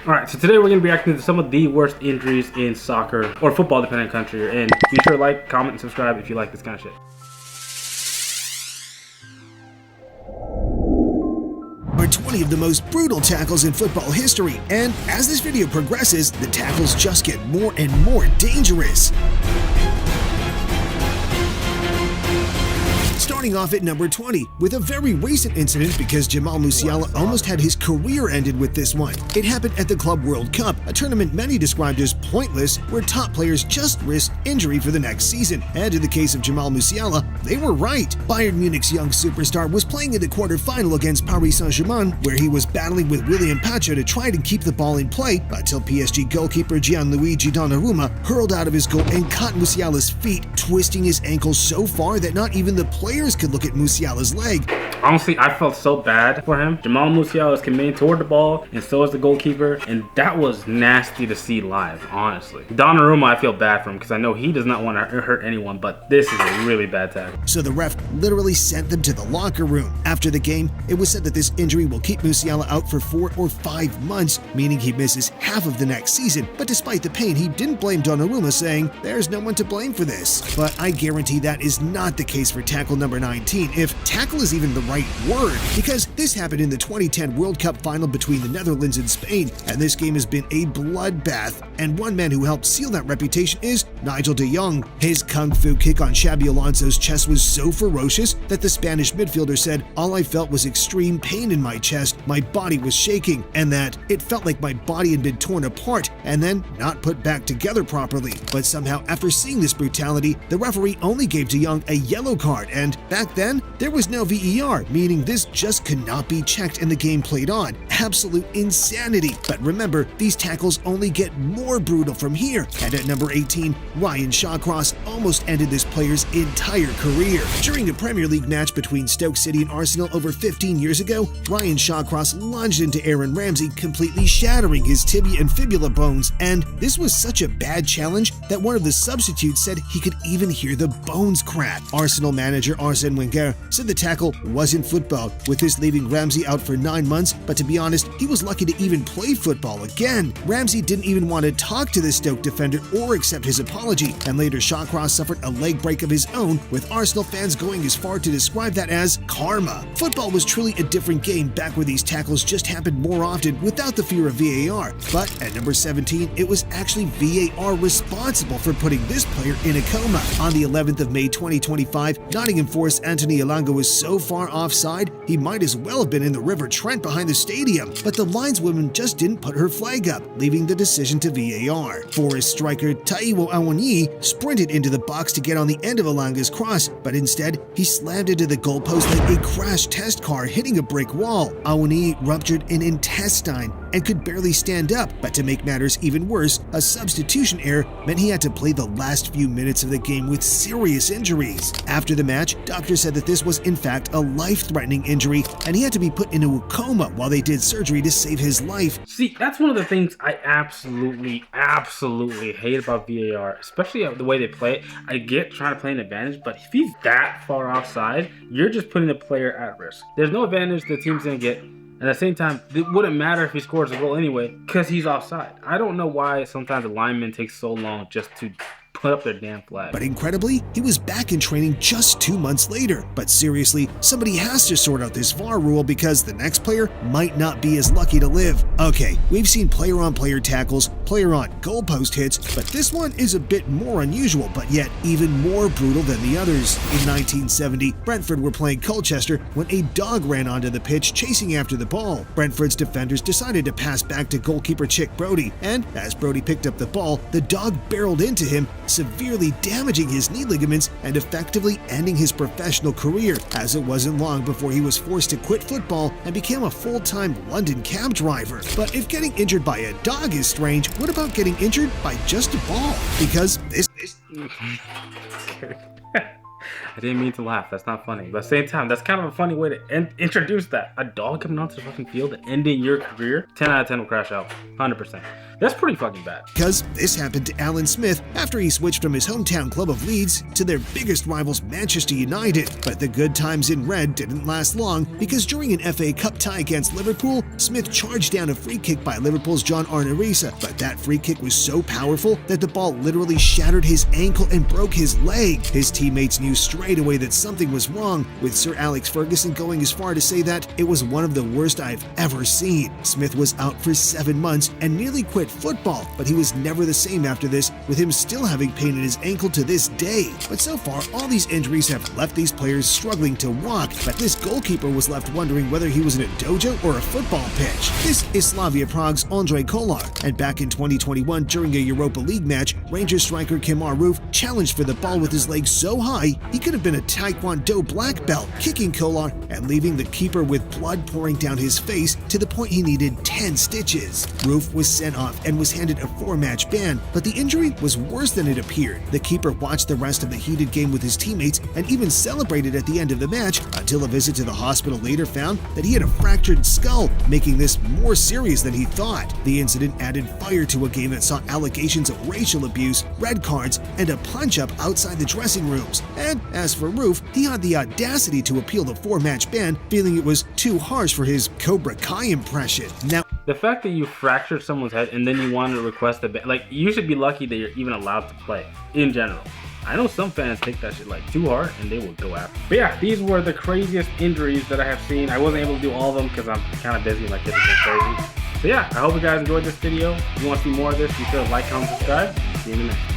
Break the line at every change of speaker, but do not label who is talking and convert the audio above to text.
Alright, so today we're going to be reacting to some of the worst injuries in soccer, or football depending on country you're in. Be sure to like, comment, and subscribe if you like this kind of shit.
Are 20 of the most brutal tackles in football history, and as this video progresses, the tackles just get more and more dangerous. Starting off at number 20, with a very recent incident because Jamal Musiala almost had his career ended with this one. It happened at the Club World Cup, a tournament many described as pointless, where top players just risked injury for the next season. And in the case of Jamal Musiala, they were right. Bayern Munich's young superstar was playing in the quarterfinal against Paris Saint-Germain, where he was battling with William Pacho to try to keep the ball in play until PSG goalkeeper Gianluigi Donnarumma hurled out of his goal and caught Musiala's feet, twisting his ankle so far that not even the players could look at Musiala's leg.
Honestly, I felt so bad for him. Jamal Musiala is committing toward the ball, and so is the goalkeeper, and that was nasty to see live, honestly. Donnarumma, I feel bad for him because I know he does not want to hurt anyone, but this is a really bad tackle.
So the ref literally sent them to the locker room. After the game, it was said that this injury will keep Musiala out for 4 or 5 months, meaning he misses half of the next season. But despite the pain, he didn't blame Donnarumma, saying, "There's no one to blame for this." But I guarantee that is not the case for tackle number 19, if tackle is even the right word, because this happened in the 2010 World Cup final between the Netherlands and Spain, and this game has been a bloodbath, and one man who helped seal that reputation is Nigel de Jong. His kung fu kick on Xabi Alonso's chest was so ferocious that the Spanish midfielder said, "All I felt was extreme pain in my chest, my body was shaking, and that it felt like my body had been torn apart and then not put back together properly." But somehow, after seeing this brutality, the referee only gave de Jong a yellow card, and back then, there was no VAR, meaning this just could not be checked and the game played on. Absolute insanity. But remember, these tackles only get more brutal from here. And at number 18, Ryan Shawcross almost ended this player's entire career. During a Premier League match between Stoke City and Arsenal over 15 years ago, Ryan Shawcross lunged into Aaron Ramsey, completely shattering his tibia and fibula bones. And this was such a bad challenge that one of the substitutes said he could even hear the bones crack. Arsenal manager Arsene Wenger said the tackle wasn't football, with this leaving Ramsey out for 9 months, but to be honest, he was lucky to even play football again. Ramsey didn't even want to talk to the Stoke defender or accept his apology, and later Shawcross suffered a leg break of his own, with Arsenal fans going as far to describe that as karma. Football was truly a different game back where these tackles just happened more often without the fear of VAR. But at number 17, it was actually VAR responsible for putting this player in a coma. On the 11th of May 2025, Nottingham Forest Anthony Elanga was so far offside, he might as well have been in the River Trent behind the stadium, but the lineswoman just didn't put her flag up, leaving the decision to VAR. Forest striker Taiwo Awoniyi sprinted into the box to get on the end of Elanga's cross, but instead, he slammed into the goalpost like a crashed test car hitting a brick wall. Awoniyi ruptured an intestine and could barely stand up, but to make matters even worse, a substitution error meant he had to play the last few minutes of the game with serious injuries. After the match, doctors said that this was in fact a life-threatening injury, and he had to be put into a coma while they did surgery to save his life.
See, that's one of the things I absolutely hate about VAR, especially the way they play it. I get trying to play an advantage, but if he's that far offside, you're just putting the player at risk. There's no advantage the team's gonna get. And at the same time, it wouldn't matter if he scores a goal anyway, because he's offside. I don't know why sometimes the lineman takes so long just to put up their damn flag.
But incredibly, he was back in training just 2 months later. But seriously, somebody has to sort out this VAR rule because the next player might not be as lucky to live. Okay, we've seen player-on-player tackles, player-on-goalpost hits, but this one is a bit more unusual, but yet even more brutal than the others. In 1970, Brentford were playing Colchester when a dog ran onto the pitch chasing after the ball. Brentford's defenders decided to pass back to goalkeeper Chick Brody, and as Brody picked up the ball, the dog barreled into him, severely damaging his knee ligaments and effectively ending his professional career, as it wasn't long before he was forced to quit football and became a full-time London cab driver. But if getting injured by a dog is strange, what about getting injured by just a ball? Because this
I didn't mean to laugh. That's not funny. But at the same time, that's kind of a funny way to introduce that. A dog coming onto the fucking field and ending your career. 10 out of 10 will crash out. 100%. That's pretty fucking bad.
Because this happened to Alan Smith after he switched from his hometown club of Leeds to their biggest rivals Manchester United. But the good times in red didn't last long, because during an FA Cup tie against Liverpool, Smith charged down a free kick by Liverpool's John Arnorisa, but that free kick was so powerful that the ball literally shattered his ankle and broke his leg. His teammates knew straight away that something was wrong, with Sir Alex Ferguson going as far to say that it was one of the worst I've ever seen. Smith was out for 7 months and nearly quit football, but he was never the same after this, with him still having pain in his ankle to this day. But so far, all these injuries have left these players struggling to walk, but this goalkeeper was left wondering whether he was in a dojo or a football pitch. This is Slavia Prague's Ondrej Kolar, and back in 2021 during a Europa League match, Rangers striker Kemar Roof challenged for the ball with his leg so high he could have been a Taekwondo black belt, kicking Kolar and leaving the keeper with blood pouring down his face to the point he needed 10 stitches. Roof was sent off and was handed a 4-match ban, but the injury was worse than it appeared. The keeper watched the rest of the heated game with his teammates and even celebrated at the end of the match, until a visit to the hospital later found that he had a fractured skull, making this more serious than he thought. The incident added fire to a game that saw allegations of racial abuse, red cards, and a punch-up outside the dressing rooms. And as for Roof, he had the audacity to appeal the 4-match ban, feeling it was too harsh for his Cobra Kai impression. Now,
the fact that you fractured someone's head and then you wanted to request a ban, like, you should be lucky that you're even allowed to play in general. I know some fans take that shit like too hard and they will go after. But yeah, these were the craziest injuries that I have seen. I wasn't able to do all of them because I'm kind of busy. My kids have been crazy. So yeah, I hope you guys enjoyed this video. If you want to see more of this, be sure to like, comment, subscribe. See you in the next one.